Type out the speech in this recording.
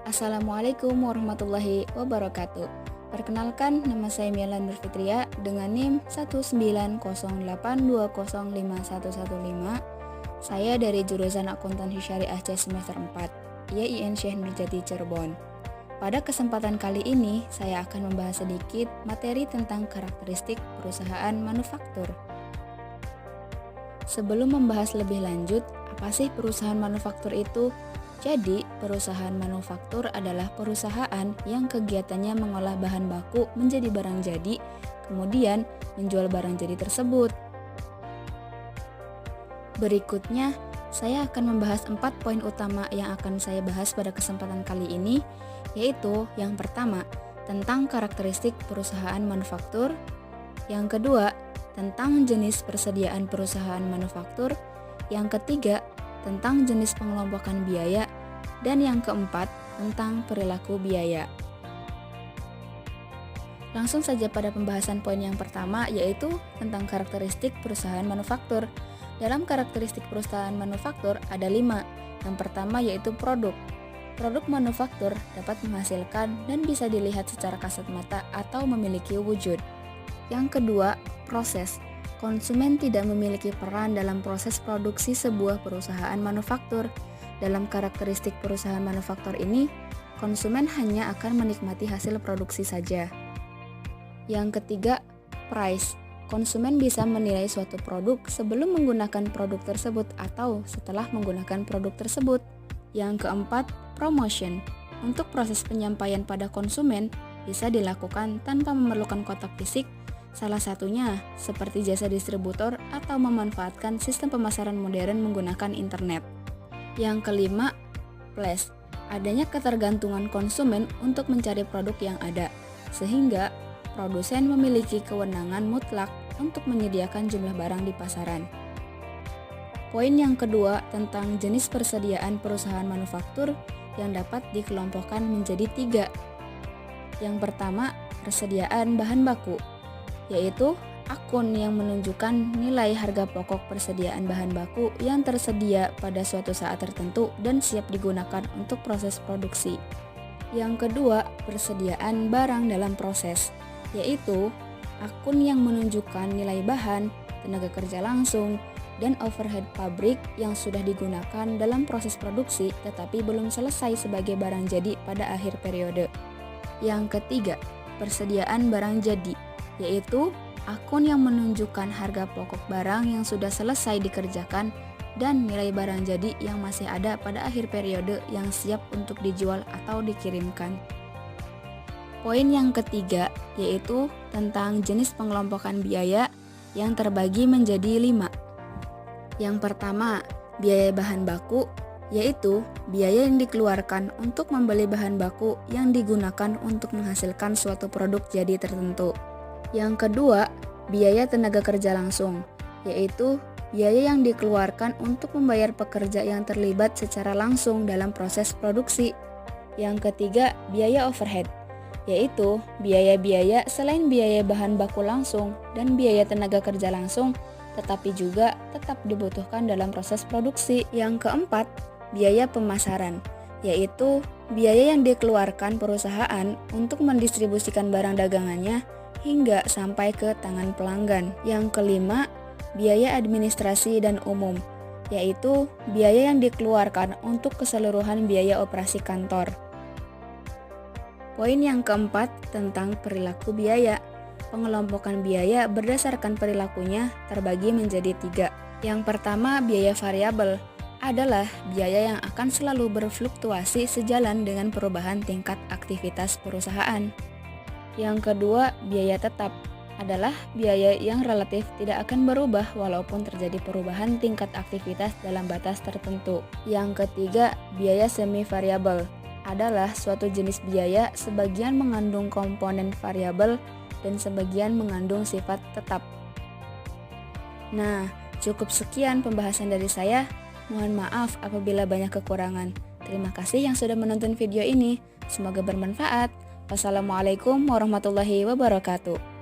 Assalamualaikum warahmatullahi wabarakatuh. Perkenalkan, nama saya Miela Nur Fitria dengan NIM 19082051115. Saya dari jurusan Akuntansi Syariah C semester 4, IAIN Syekh Nurjati Cirebon. Pada kesempatan kali ini, saya akan membahas sedikit materi tentang karakteristik perusahaan manufaktur. Sebelum membahas lebih lanjut, apa sih perusahaan manufaktur itu? Jadi, perusahaan manufaktur adalah perusahaan yang kegiatannya mengolah bahan baku menjadi barang jadi, kemudian menjual barang jadi tersebut. Berikutnya, saya akan membahas 4 poin utama yang akan saya bahas pada kesempatan kali ini, yaitu yang pertama, tentang karakteristik perusahaan manufaktur, yang kedua, tentang jenis persediaan perusahaan manufaktur, yang ketiga, tentang jenis pengelompokan biaya, dan yang keempat, tentang perilaku biaya. Langsung saja pada pembahasan poin yang pertama, yaitu tentang karakteristik perusahaan manufaktur. Dalam karakteristik perusahaan manufaktur ada 5. Yang pertama yaitu produk. Produk manufaktur dapat menghasilkan dan bisa dilihat secara kasat mata atau memiliki wujud. Yang kedua, proses. Konsumen tidak memiliki peran dalam proses produksi sebuah perusahaan manufaktur. Dalam karakteristik perusahaan manufaktur ini, konsumen hanya akan menikmati hasil produksi saja. Yang ketiga, price. Konsumen bisa menilai suatu produk sebelum menggunakan produk tersebut atau setelah menggunakan produk tersebut. Yang keempat, promotion. Untuk proses penyampaian pada konsumen bisa dilakukan tanpa memerlukan kotak fisik, salah satunya seperti jasa distributor atau memanfaatkan sistem pemasaran modern menggunakan internet. Yang kelima, place. Adanya ketergantungan konsumen untuk mencari produk yang ada, sehingga produsen memiliki kewenangan mutlak untuk menyediakan jumlah barang di pasaran. Poin yang kedua tentang jenis persediaan perusahaan manufaktur yang dapat dikelompokkan menjadi 3. Yang pertama, persediaan bahan baku, yaitu akun yang menunjukkan nilai harga pokok persediaan bahan baku yang tersedia pada suatu saat tertentu dan siap digunakan untuk proses produksi. Yang kedua, persediaan barang dalam proses, yaitu akun yang menunjukkan nilai bahan, tenaga kerja langsung, dan overhead pabrik yang sudah digunakan dalam proses produksi tetapi belum selesai sebagai barang jadi pada akhir periode. Yang ketiga, persediaan barang jadi, yaitu akun yang menunjukkan harga pokok barang yang sudah selesai dikerjakan dan nilai barang jadi yang masih ada pada akhir periode yang siap untuk dijual atau dikirimkan. Poin yang ketiga yaitu tentang jenis pengelompokan biaya yang terbagi menjadi 5. Yang pertama, biaya bahan baku, yaitu biaya yang dikeluarkan untuk membeli bahan baku yang digunakan untuk menghasilkan suatu produk jadi tertentu. Yang kedua, biaya tenaga kerja langsung, yaitu biaya yang dikeluarkan untuk membayar pekerja yang terlibat secara langsung dalam proses produksi. Yang ketiga, biaya overhead, yaitu biaya-biaya selain biaya bahan baku langsung dan biaya tenaga kerja langsung, tetapi juga tetap dibutuhkan dalam proses produksi. Yang keempat, biaya pemasaran, yaitu biaya yang dikeluarkan perusahaan untuk mendistribusikan barang dagangannya hingga sampai ke tangan pelanggan. Yang kelima, biaya administrasi dan umum, yaitu biaya yang dikeluarkan untuk keseluruhan biaya operasi kantor. Poin yang keempat tentang perilaku biaya. Pengelompokan biaya berdasarkan perilakunya terbagi menjadi 3. Yang pertama, biaya variabel adalah biaya yang akan selalu berfluktuasi sejalan dengan perubahan tingkat aktivitas perusahaan. Yang kedua, biaya tetap adalah biaya yang relatif tidak akan berubah walaupun terjadi perubahan tingkat aktivitas dalam batas tertentu. Yang ketiga, biaya semi variabel adalah suatu jenis biaya sebagian mengandung komponen variabel dan sebagian mengandung sifat tetap. Nah, cukup sekian pembahasan dari saya. Mohon maaf apabila banyak kekurangan. Terima kasih yang sudah menonton video ini. Semoga bermanfaat. Wassalamualaikum warahmatullahi wabarakatuh.